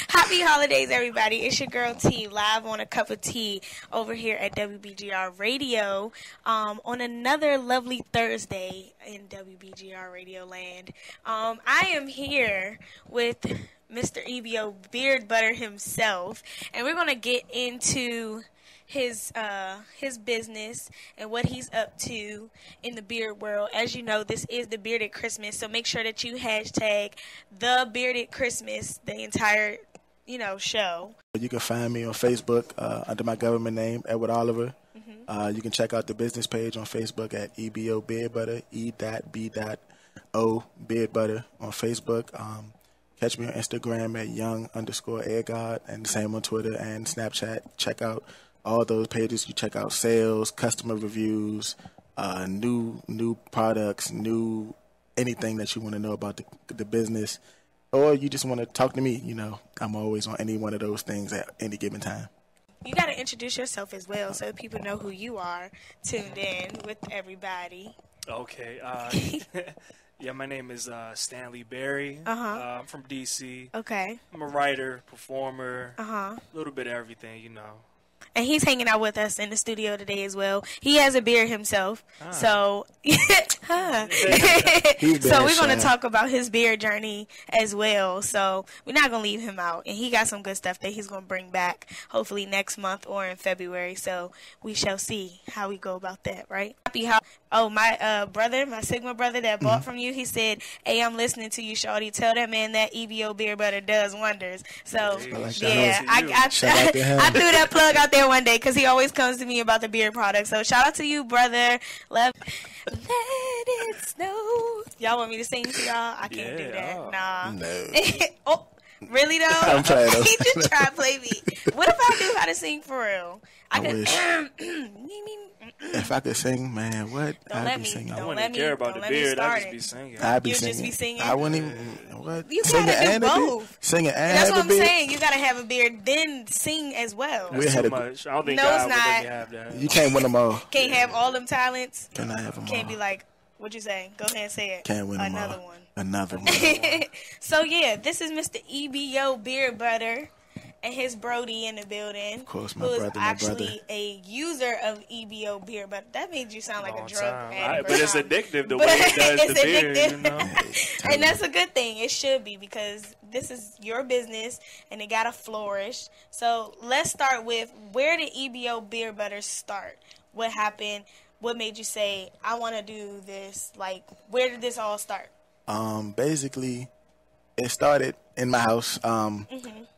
Happy holidays, everybody. It's your girl T, live on a cup of tea over here at WBGR Radio on another lovely Thursday in WBGR Radio land. I am here with Mr. E.B.O. Beard Butter himself, and we're going to get into his business and what he's up to in the beard world. As you know, this is the Bearded Christmas, so make sure that you hashtag the Bearded Christmas the entire show. You can find me on Facebook under my government name, Edward Oliver. You can check out the business page on Facebook at E.B.O. Beard Butter, E.B.O. Beard Butter on Facebook. Catch me on Instagram at young_airgod, and the same on Twitter and Snapchat. Check out all those pages. You check out sales, customer reviews, new products, new anything that you want to know about the business, or you just want to talk to me. I'm always on any one of those things at any given time. You got to introduce yourself as well so people know who you are, tuned in with everybody. Okay. Yeah, my name is Stanley Berry. I'm from D.C. Okay. I'm a writer, performer, a little bit of everything, And he's hanging out with us in the studio today as well. He has a beard himself. So so we're going to talk about his beard journey as well. So we're not going to leave him out. And he got some good stuff that he's going to bring back hopefully next month or in February. So we shall see how we go about that, right? My brother, my Sigma brother that bought from you, he said, "Hey, I'm listening to you, shawty. Tell that man that E.B.O. Beard Butter does wonders." So, I threw that plug out there one day because he always comes to me about the beard product. So, shout out to you, brother. Let it snow. Y'all want me to sing to y'all? I can't do that. Nah. No. Oh, really, though? I'm trying to. He just tried to play me. What if I knew how to sing for real? I wish. If I could sing, man, what? I'd be singing. I wouldn't care about the beard. I'd just be singing. I'd be You'd singing. just be singing? I wouldn't even. What? You singing gotta do both. Singing and That's have what a beard? I'm saying. You gotta have a beard, then sing as well. That's too much. I don't think God would let me have that. You can't win them all. Can't have all them talents. Cannot have them all. Can't be like, what'd you say? Go ahead and say it. Can't win them all. Another one. Another one. So yeah, this is Mr. E.B.O. Beard Butter and his Brody in the building. Of course, who is actually a user of E.B.O. Beard Butter. That made you sound like a drug addict. But it's addictive the way it does the beard, And that's a good thing. It should be, because this is your business and it gotta flourish. So let's start with, where did E.B.O. Beard Butter start? What happened? What made you say, I want to do this? Like, where did this all start? Basically, it started in my house.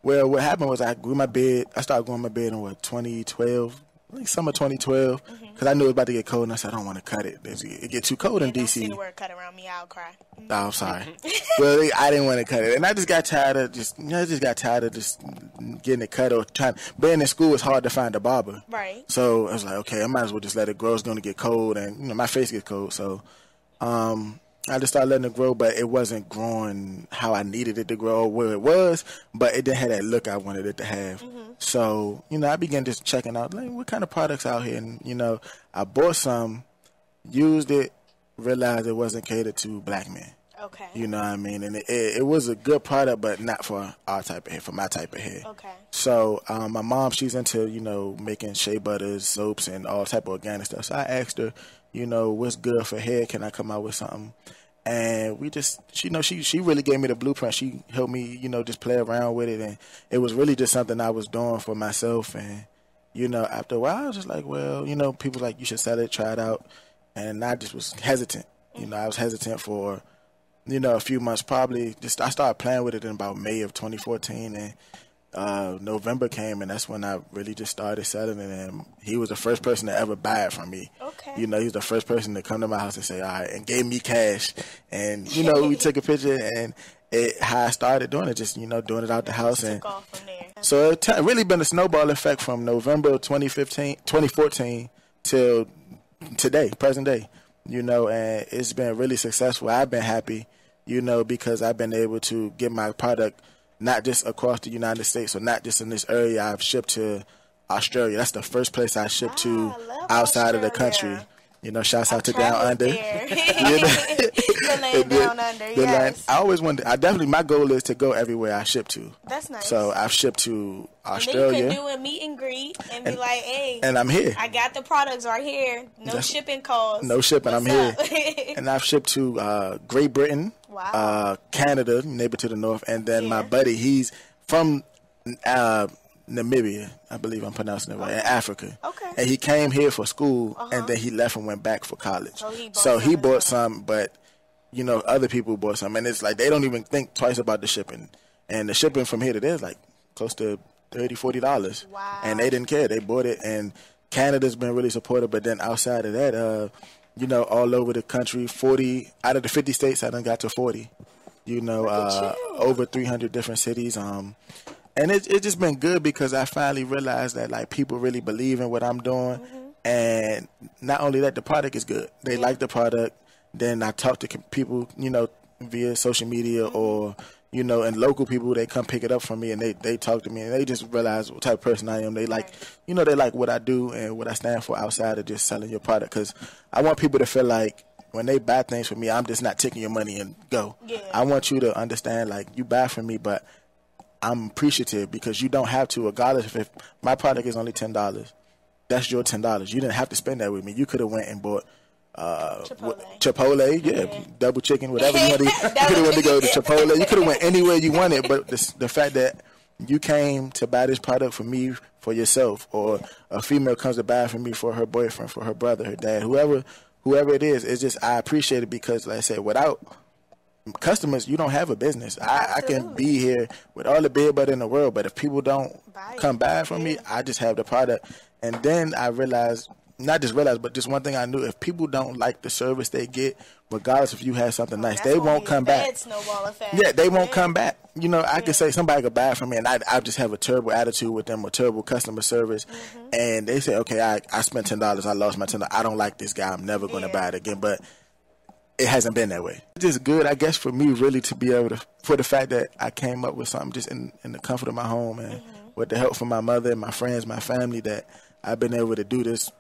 Where what happened was I grew my beard. I started growing my beard in 2012, like summer 2012, because I knew it was about to get cold, and I said I don't want to cut it. It get too cold in DC. Don't say the word cut around me, I'll cry. Oh, I'm sorry. Well, I didn't want to cut it, and I just got tired of just getting it cut or trying. Being in school, it's hard to find a barber. Right. So I was like, okay, I might as well just let it grow. It's going to get cold, and my face gets cold. So, I just started letting it grow, but it wasn't growing how I needed it to grow, where it was, but it didn't have that look I wanted it to have. So, I began just checking out, like, what kind of products out here, and, I bought some, used it, realized it wasn't catered to black men. Okay. You know what I mean? And it was a good product, but not for our type of hair, for my type of hair. Okay. So, my mom, she's into, making shea butters, soaps, and all type of organic stuff. So I asked her, what's good for hair? Can I come out with something? And we just, she really gave me the blueprint. She helped me, just play around with it. And it was really just something I was doing for myself. And, after a while, I was just like, well, people like, you should sell it, try it out. And I just was hesitant. I was hesitant for, a few months, probably. I started playing with it in about May of 2014. And November came, and that's when I really just started selling it. And he was the first person to ever buy it from me. Okay. He was the first person to come to my house and say, all right, and gave me cash. And, we took a picture, and how I started doing it, just, doing it out the house. And took off from there. So it really been a snowball effect from November 2014 till today, present day, and it's been really successful. I've been happy, because I've been able to get my product not just across the United States, or not just in this area. I've shipped to Australia. That's the first place I shipped to outside of the country. You know, shouts out to Down Under. The land Down Under, yes. I always wanted. My goal is to go everywhere I ship to. That's nice. So I've shipped to Australia. And then you can do a meet and greet and be like, "Hey, and I'm here. I got the products right here. No shipping costs. No shipping. I'm here." And I've shipped to Great Britain, Canada, neighbor to the north, and then my buddy, he's from Namibia, I believe I'm pronouncing it right, in Africa. Okay. And he came here for school, and then he left and went back for college. So he bought some, but, you know, other people bought some. And it's like they don't even think twice about the shipping. And the shipping from here to there is like close to $30, $40. Wow. And they didn't care. They bought it. And Canada's been really supportive. But then outside of that, you know, all over the country, 40 out of the 50 states, I done got to 40. You know, over 300 different cities. And it's just been good because I finally realized that, like, people really believe in what I'm doing. And not only that, the product is good. They like the product. Then I talk to people, you know, via social media or, you know, and local people, they come pick it up from me and they talk to me and they just realize what type of person I am. They like, you know, they like what I do and what I stand for outside of just selling your product. Because I want people to feel like when they buy things from me, I'm just not taking your money and go. I want you to understand, like, you buy from me, but I'm appreciative because you don't have to, regardless if my product is only $10, that's your $10. You didn't have to spend that with me. You could have went and bought Chipotle, double chicken, whatever you wanted. You could have went to go to Chipotle. You could have went anywhere you wanted, but the fact that you came to buy this product for me, for yourself, or a female comes to buy it for me for her boyfriend, for her brother, her dad, whoever it is, it's just, I appreciate it because, like I said, without customers, you don't have a business. I can be here with all the beer butter in the world, but if people don't come buy from me, I just have the product. And then I realized, not just realized, but just one thing I knew, if people don't like the service they get, regardless if you have something nice, they won't come back. Snowball effect. Yeah, they won't come back. You know, I could say somebody could buy from me and I just have a terrible attitude with them, a terrible customer service. And they say, okay, I spent $10, I lost my $10. I don't like this guy. I'm never going to buy it again. But it hasn't been that way. It's just good, I guess, for me really to be able to, for the fact that I came up with something just in the comfort of my home and with the help from my mother and my friends, my family, that I've been able to do this.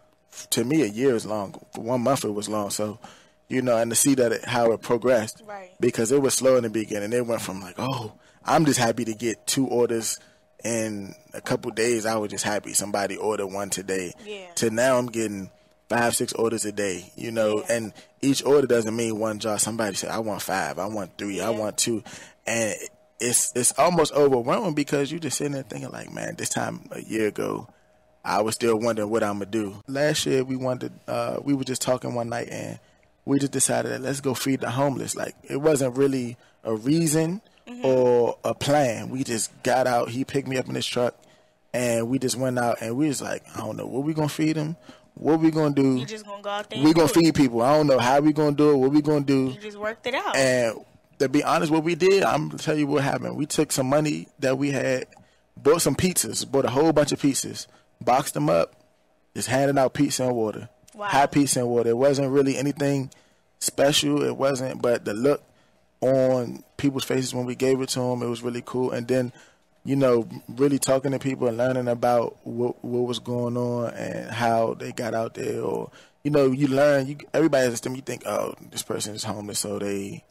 To me, a year is long. For 1 month, it was long. So, you know, and to see that how it progressed, because it was slow in the beginning. It went from like, oh, I'm just happy to get 2 orders in a couple days. I was just happy somebody ordered 1 today. To now I'm getting 5, 6 orders a day, you know, and each order doesn't mean one jar. Somebody said, I want 5, I want 3, I want 2. And it's almost overwhelming because you just sitting there thinking like, man, this time a year ago, I was still wondering what I'm going to do. Last year, we were just talking one night and we just decided that let's go feed the homeless. Like, it wasn't really a reason or a plan. We just got out. He picked me up in his truck and we just went out and we was like, I don't know, what we going to feed him? What we going to do? You just going to go out there? We going to feed people. I don't know how we going to do it, what we going to do. You just worked it out. And to be honest, what we did, I'm going to tell you what happened. We took some money that we had, bought some pizzas, bought a whole bunch of pizzas, boxed them up, just handed out pizza and water. Hot pizza and water. It wasn't really anything special. It wasn't, but the look on people's faces when we gave it to them, it was really cool. And then, you know, really talking to people and learning about what was going on and how they got out there. Or, you know, you learn, everybody has a system. You think, oh, this person is homeless, so they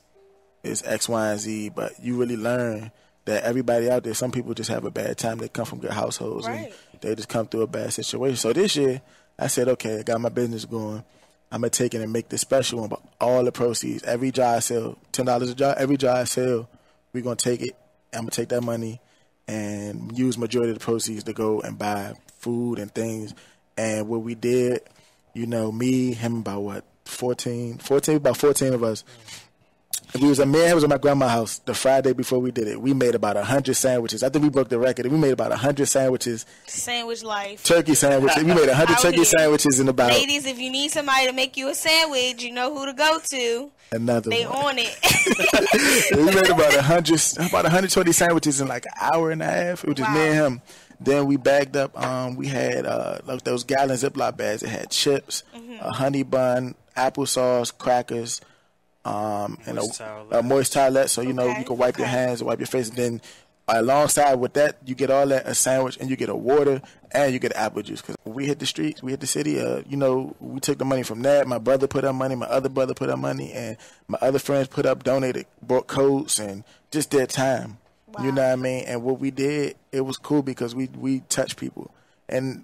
is X, Y, and Z. But you really learn that everybody out there, some people just have a bad time. They come from good households and they just come through a bad situation. So this year, I said, okay, I got my business going. I'm going to take it and make this special one. But all the proceeds, every jar I sell, $10 a jar, every jar I sell, we're going to take it. I'm going to take that money and use majority of the proceeds to go and buy food and things. And what we did, you know, me, him, about 14 of us. It was at my grandma's house the Friday before we did it. We made about 100 sandwiches. I think we broke the record. We made about 100 sandwiches. Sandwich life. Turkey sandwiches. We made 100 turkey sandwiches in about... Ladies, if you need somebody to make you a sandwich, you know who to go to. They on it. We made about 120 sandwiches in like an hour and a half. It was just me and him. Then we bagged up. We had like those gallon Ziploc bags. It had chips, a honey bun, applesauce, crackers, and a moist towelette, so you know you can wipe your hands, wipe your face, and then alongside with that, you get all that, a sandwich, and you get a water, and you get apple juice. Because when we hit the streets, we hit the city, you know, we took the money from that. My brother put up money, my other brother put up money, and my other friends donated, bought coats, and just did time. Wow. You know what I mean? And what we did, it was cool because we touched people. And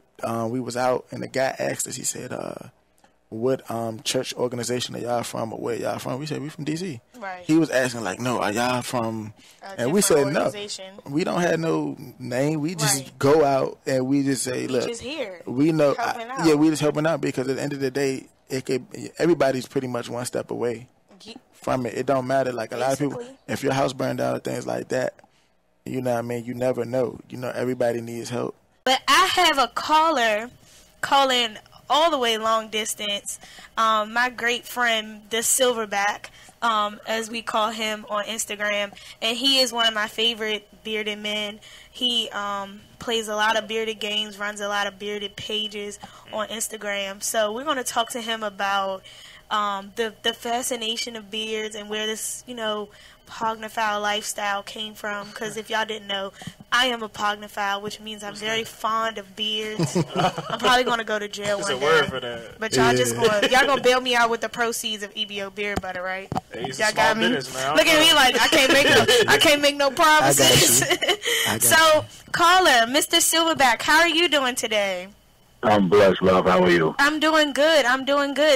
we was out, and the guy asked us, he said, what church organization are y'all from, or where y'all from? We said, we from D.C. Right. He was asking, like, no, are y'all from... And we said, no, we don't have no name. We just go out, and we just say, look... just here. We know... yeah, we just helping out, because at the end of the day, everybody's pretty much one step away from it. It don't matter. Like, a lot of people, if your house burned down or things like that, you know what I mean? You never know. You know, everybody needs help. But I have a caller calling all the way long distance. My great friend, the Silverback, as we call him on Instagram, and he is one of my favorite bearded men. He plays a lot of bearded games, runs a lot of bearded pages on Instagram. So we're going to talk to him about the fascination of beards and where this, you know, pognophile lifestyle came from. Because if y'all didn't know, I am a pognophile, which means I'm very fond of beards. I'm probably going to go to jail one day. There's a word for that. But y'all y'all gonna bail me out with the proceeds of E.B.O beard butter, right? Hey, y'all got me. Look at me like I can't make no promises. So, caller, Mr. Silverback, how are you doing today? I'm blessed, love. How are you? I'm doing good.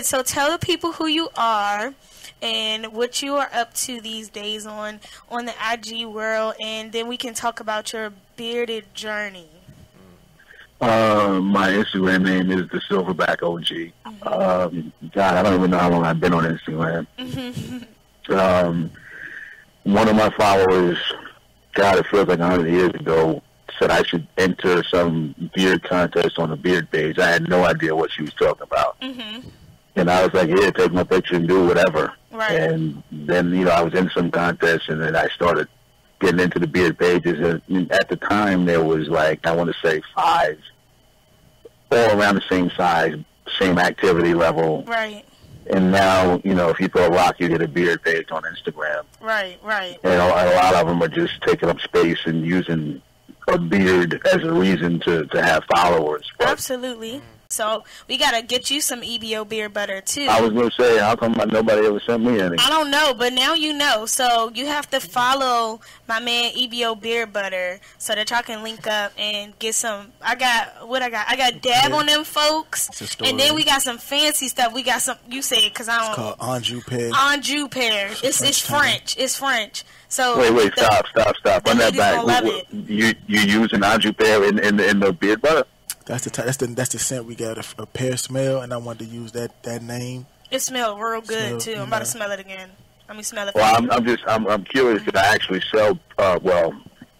So tell the people who you are and what you are up to these days on the IG world, and then we can talk about your bearded journey. My Instagram name is the Silverback OG. God, I don't even know how long I've been on Instagram. One of my followers, God, it feels like 100 years ago, said I should enter some beard contest on the beard page. I had no idea what she was talking about. And I was like, yeah, take my picture and do whatever. Right. And then, you know, I was in some contest, and then I started getting into the beard pages. And at the time, there was, like, I want to say 5, all around the same size, same activity level. Right. And now, you know, if you throw a rock, you get a beard page on Instagram. Right. And a lot of them are just taking up space and using a beard as a reason to have followers. But absolutely. So we gotta get you some E.B.O beard butter too. I was gonna say, how come nobody ever sent me any? I don't know, but now you know. So you have to follow my man E.B.O beard butter so that y'all can link up and get some. I got dab on them folks, and then we got some fancy stuff. We got some. You say it because I don't. It's called Anjou pear. Anjou pear. It's French. It's French. So wait, stop. Run that back. You using Anjou pear in the beard butter? That's the scent we got, a pear smell, and I wanted to use that name. It smells real good too. I'm about to smell it again. Let me smell it. Well, I'm curious because I actually sell.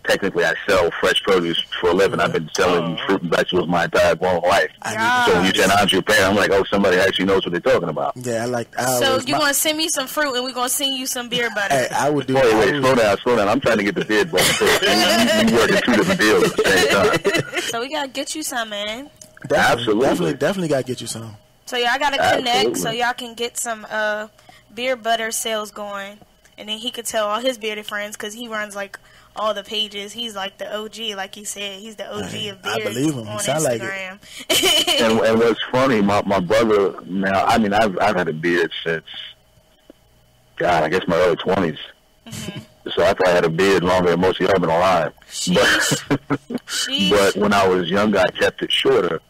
Technically, I sell fresh produce for a living. I've been selling fruit and vegetables my entire grown life. So when you said Anjou pear, I'm like, oh, somebody actually knows what they're talking about. Yeah, I like. So you gonna send me some fruit, and we're gonna send you some beard butter. Hey, I would do. Wait, slow down. I'm trying to get the beard butter. You working 2 different deals at the same time. So we gotta get you some, man. Definitely gotta get you some. So y'all gotta connect so y'all can get some beard butter sales going, and then he could tell all his bearded friends because he runs like all the pages. He's like the OG, like he said. He's the OG of beards. I believe him. On Instagram. Like it. and what's funny, my brother. Now, I mean, I've had a beard since, God, I guess my early 20s. So I thought I had a beard longer than most of y'all been alive. But when I was younger, I kept it shorter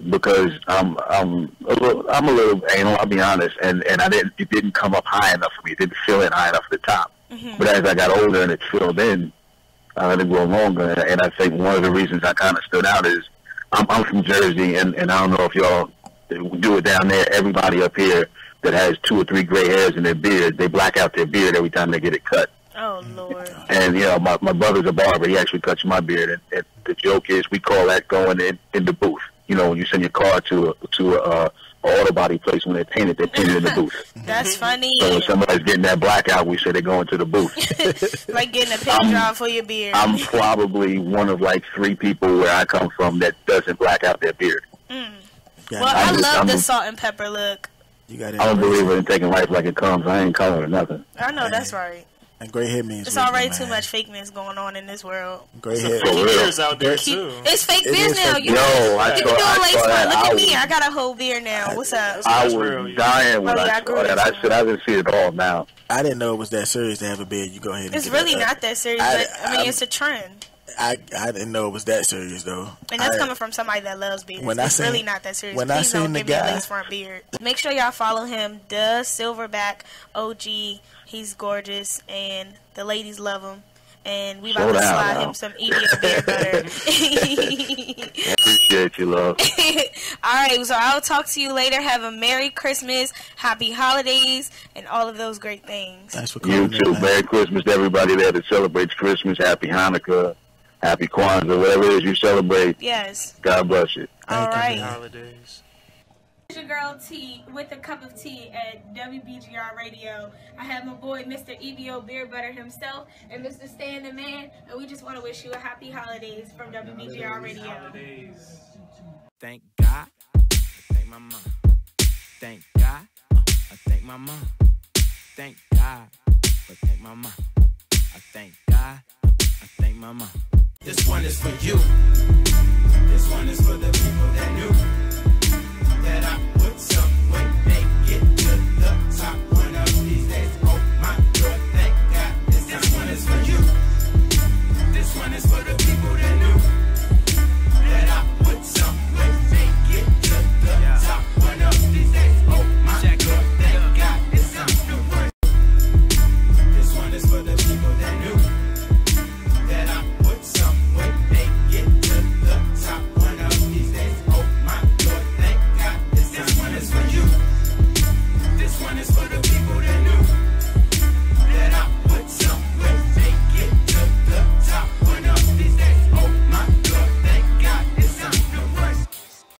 because I'm a little anal. I'll be honest, and it didn't come up high enough for me. It didn't fill in high enough at the top. But as I got older and it filled in, I let it grow longer. And I think one of the reasons I kind of stood out is I'm from Jersey, and I don't know if y'all do it down there. Everybody up here that has 2 or 3 gray hairs in their beard, they black out their beard every time they get it cut. Oh, Lord. And, you know, my brother's a barber. He actually cuts my beard. And the joke is we call that going in the booth. You know, when you send your car to a auto body place, when they paint it in the booth. That's funny. So when somebody's getting that blackout, we say they're going to the booth. Like getting a paint job for your beard. I'm probably one of like 3 people where I come from that doesn't black out their beard. Well, I love the salt and pepper look. I'm a believer in taking life like it comes. I ain't coloring nothing. I know that's right. And gray hair means it's already too much fakeness going on in this world. Gray hair. Beers out there too. It's fake beers now. You can do a lace front. Look at me. I got a whole beard now. What's up? I was dying when I saw that. I said I didn't see it all now. I didn't know it was that serious to have a beard. You go ahead and it's really not that serious, but I mean, it's a trend. I didn't know it was that serious though. And that's coming from somebody that loves beards. It's really not that serious. When Please I seen don't the give me a guy, lace front beard. Make sure y'all follow him, the Silverback OG. He's gorgeous, and the ladies love him. And we about to slide him some E.B.O beard butter. Appreciate you, love. All right, so I'll talk to you later. Have a Merry Christmas, Happy Holidays, and all of those great things. Thanks for calling. You too. Merry Christmas to everybody there that celebrates Christmas. Happy Hanukkah, Happy Kwanzaa, whatever it is you celebrate. Yes. God bless you. All right. Happy holidays. It's your girl T with a cup of tea at WBGR Radio. I have my boy Mr. E.B.O Beard Butter himself and Mr. Stan the Man, and we just want to wish you a happy holidays from WBGR Radio. Holidays. Thank God, I thank my mom. Thank God, I thank my mom. Thank God, but thank my mom. I thank God, I thank my mom. This one is for you. This one is for the people that knew that I put some weight.